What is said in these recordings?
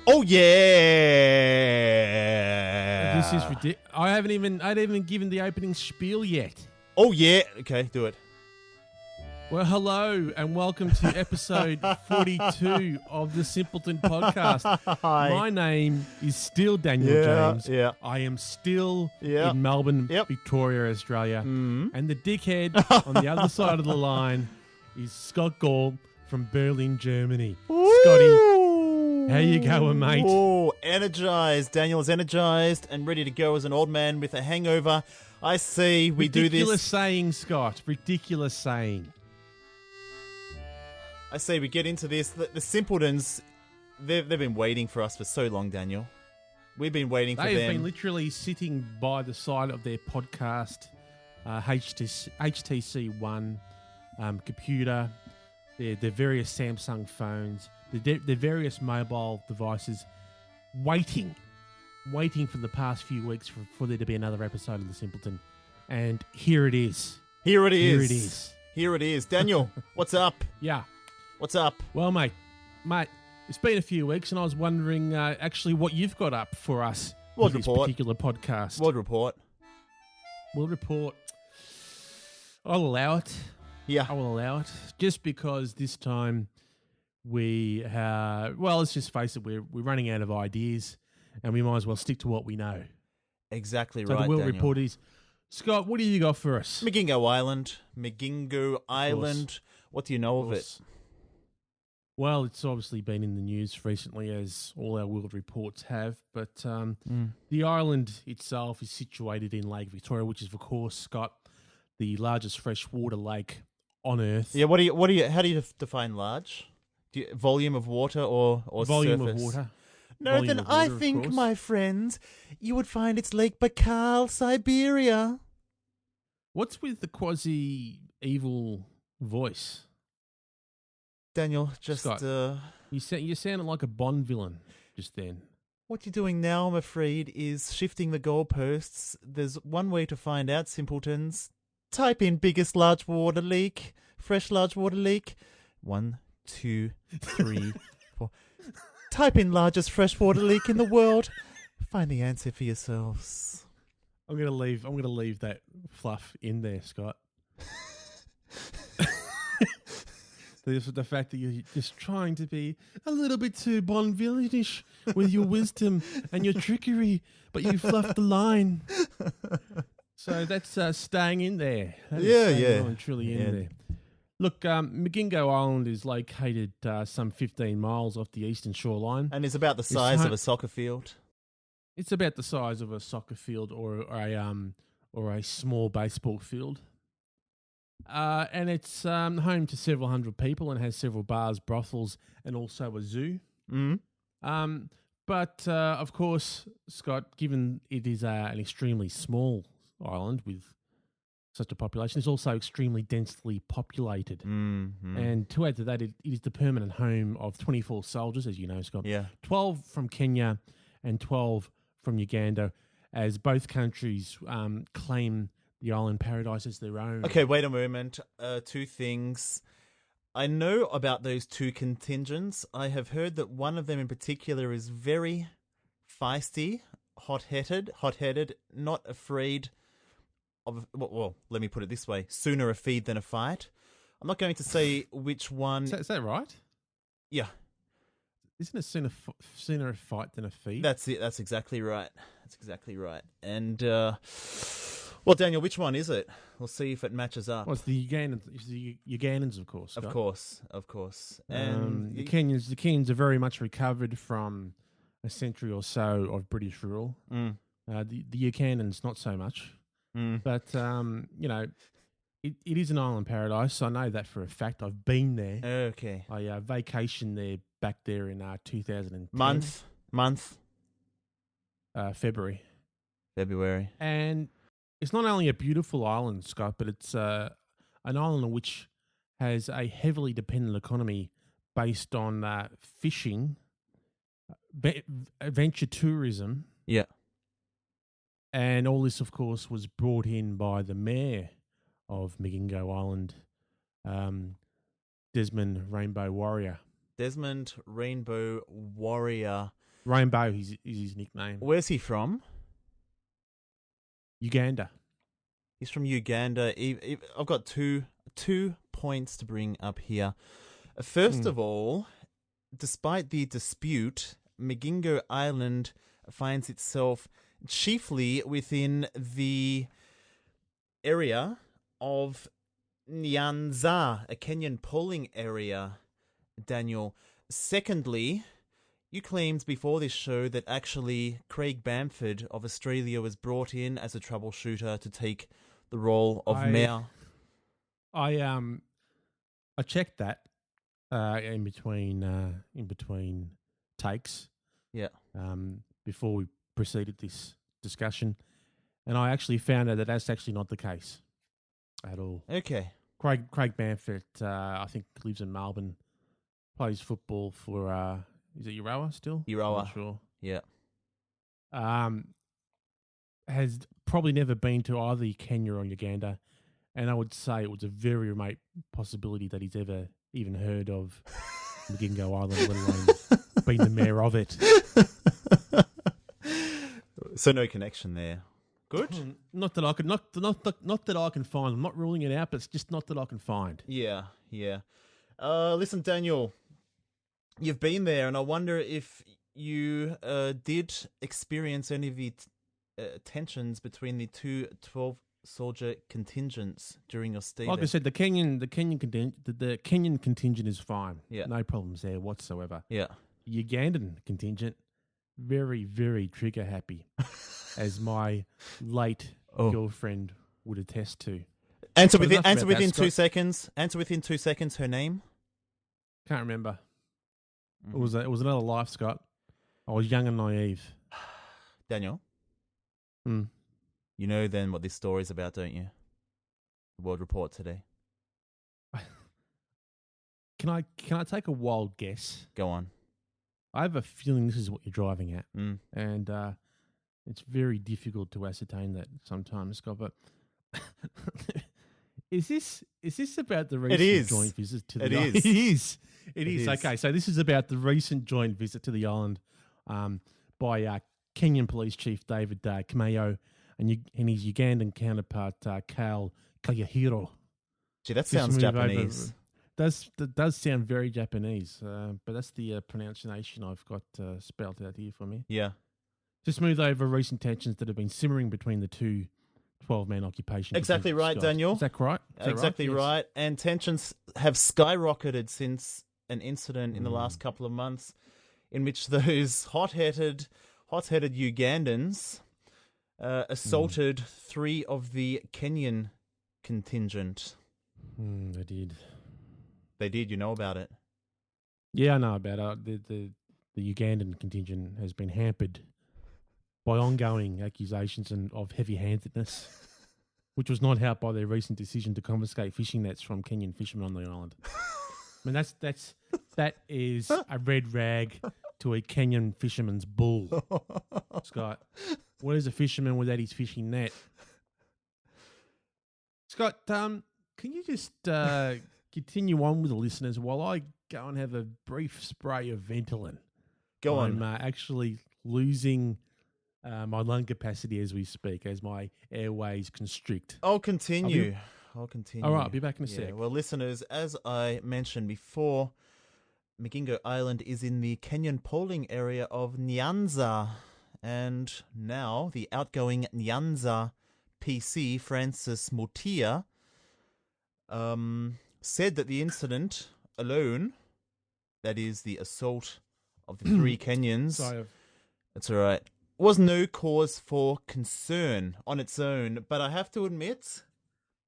Oh yeah. This is ridiculous. I haven't even given the opening spiel yet. Oh yeah. Okay, do it. Well, hello and welcome to episode 42 of the Simpleton podcast. Hi. My name is still Daniel James. Yeah. I am still Yeah. in Melbourne, Yep. Victoria, Australia. Mm. And the dickhead on the other side of the line is Scott Gall from Berlin, Germany. Scotty, how you going, mate? Oh, energized. Daniel is energized and ready to go as an old man with a hangover. I see we do Ridiculous this. saying, Scott. Ridiculous saying. I say we get into this. The Simpletons, they've been waiting for us for so long, Daniel. We've been waiting for They have them. been literally sitting by the side of their podcast, HTC One computer, their various Samsung phones, their various mobile devices, waiting for the past few weeks for there to be another episode of The Simpleton. And here it is. Here it Here is. it is. Here it is. Daniel, what's up? Yeah. What's up? Well, mate, it's been a few weeks, and I was wondering actually what you've got up for us World with this Report. particular podcast. World Report. World Report. I'll allow it. Yeah. I will allow it. Just because this time let's just face it, we're running out of ideas, and we might as well stick to what we know. Exactly So right, the World Daniel. Report is, Scott, what do you got for us? Migingo Island. Migingo Island. What do you know of it? Well, it's obviously been in the news recently, as all our world reports have. But the island itself is situated in Lake Victoria, which is, of course, Scott, the largest freshwater lake on Earth. Yeah, how do you define large? Volume of water or Volume surface? of water. No, Volume then of I water, of think, course. my friends, you would find it's Lake Baikal, Siberia. What's with the quasi-evil voice? Daniel, just Scott. You sounded like a Bond villain just then. what you're doing now, I'm afraid, is shifting the goalposts. There's one way to find out, Simpletons. Type in biggest large water leak, fresh large water leak. 1, 2, 3, 4. Type in largest freshwater leak in the world. Find the answer for yourselves. I'm gonna leave that fluff in there, Scott. The fact that you're just trying to be a little bit too Bond villainish with your wisdom and your trickery, but you fluffed the line. So that's staying in there. That is staying well and truly in there. Look, Migingo Island is located some 15 miles off the eastern shoreline. And it's about the size of a soccer field. It's about the size of a soccer field or a small baseball field. And it's home to several hundred people and has several bars, brothels, and also a zoo. Mm. But of course, Scott, given it is an extremely small island with such a population, it's also extremely densely populated. Mm-hmm. And to add to that, it is the permanent home of 24 soldiers, as you know, Scott. Yeah. 12 from Kenya and 12 from Uganda, as both countries claim the island paradise as their own. Okay, wait a moment. Two things. I know about those two contingents. I have heard that one of them in particular is very feisty, hot-headed, not afraid of, well, let me put it this way, sooner a feed than a fight. I'm not going to say which one. Is that right? Yeah. Isn't it sooner a fight than a feed? That's it. That's exactly right. And, well, Daniel, which one is it? We'll see if it matches up. Well, it's the Ugandans. It's the Ugandans, of course. Scott. Of course. And The Kenyans are very much recovered from a century or so of British rule. Mm. The Ugandans, not so much. Mm. But, it is an island paradise. I know that for a fact. I've been there. Okay. I vacationed there back there in 2010. Month. February. And it's not only a beautiful island, Scott, but it's an island which has a heavily dependent economy based on fishing, adventure tourism. Yeah. And all this, of course, was brought in by the mayor of Migingo Island, Desmond Rainbow Warrior. Desmond Rainbow Warrior. Rainbow is his nickname. Where's he from? Uganda. He's from Uganda. I've got two points to bring up here. First of all, despite the dispute, Migingo Island finds itself chiefly within the area of Nyanza, a Kenyan polling area, Daniel. Secondly, you claimed before this show that actually Craig Bamford of Australia was brought in as a troubleshooter to take the role of mayor. I checked that in between takes. Yeah. Before we proceeded this discussion, and I actually found out that that's actually not the case at all. Okay. Craig Bamford, I think, lives in Melbourne, plays football for is it Euroa still? Euroa. I'm not sure. Yeah. Has probably never been to either Kenya or Uganda, and I would say it was a very remote possibility that he's ever even heard of Migingo Island, let alone been the mayor of it. So no connection there. Good. Not that I can not that I can find. I'm not ruling it out, but it's just not that I can find. Yeah. Listen, Daniel, you've been there, and I wonder if you did experience any of the tensions between the two 12-soldier contingents during your stay. Like there. I said, the Kenyan contingent is fine. Yeah. No problems there whatsoever. Yeah. Ugandan contingent, very, very trigger happy, as my late girlfriend would attest to. Answer within 2 seconds. Answer within 2 seconds. Her name? Can't remember. It was another life, Scott. I was young and naive. Daniel. Hmm. You know then what this story's about, don't you? The World Report today. Can I take a wild guess? Go on. I have a feeling this is what you're driving at, and it's very difficult to ascertain that sometimes, Scott. But is this about the recent joint visit to the island? It is. It is. Okay, so this is about the recent joint visit to the island by Kenyan Police Chief David Kameo and his Ugandan counterpart Kale Kayahiro. Gee, that sounds Japanese. That does sound very Japanese, but that's the pronunciation I've got spelled out here for me. Yeah. To smooth over recent tensions that have been simmering between the two 12-man occupation. Exactly right, Daniel. Is that right? Exactly right. And tensions have skyrocketed since an incident in the last couple of months in which those hot-headed Ugandans assaulted 3 of the Kenyan contingent. They did. They did. You know about it? Yeah, I know about it. The Ugandan contingent has been hampered by ongoing accusations of heavy-handedness, which was not helped by their recent decision to confiscate fishing nets from Kenyan fishermen on the island. I mean, that is a red rag to a Kenyan fisherman's bull, Scott. What is a fisherman without his fishing net? Scott, can you just continue on with the listeners while I go and have a brief spray of Ventolin? Go on. I'm actually losing my lung capacity as we speak, as my airways constrict. I'll continue. All right, I'll be back in a sec. Well, listeners, as I mentioned before, Migingo Island is in the Kenyan polling area of Nyanza. And now the outgoing Nyanza PC, Francis Mutia, said that the incident alone, that is the assault of the 3 Kenyans, that's all right, was no cause for concern on its own. But I have to admit,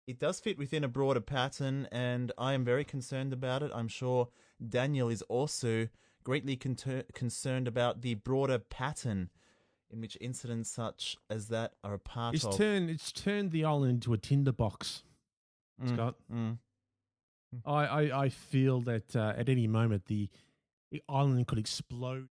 it does fit within a broader pattern, and I am very concerned about it. I'm sure Daniel is also greatly concerned about the broader pattern in which incidents such as that are a part of. It's turned the island into a tinderbox, Scott. I feel that at any moment the island could explode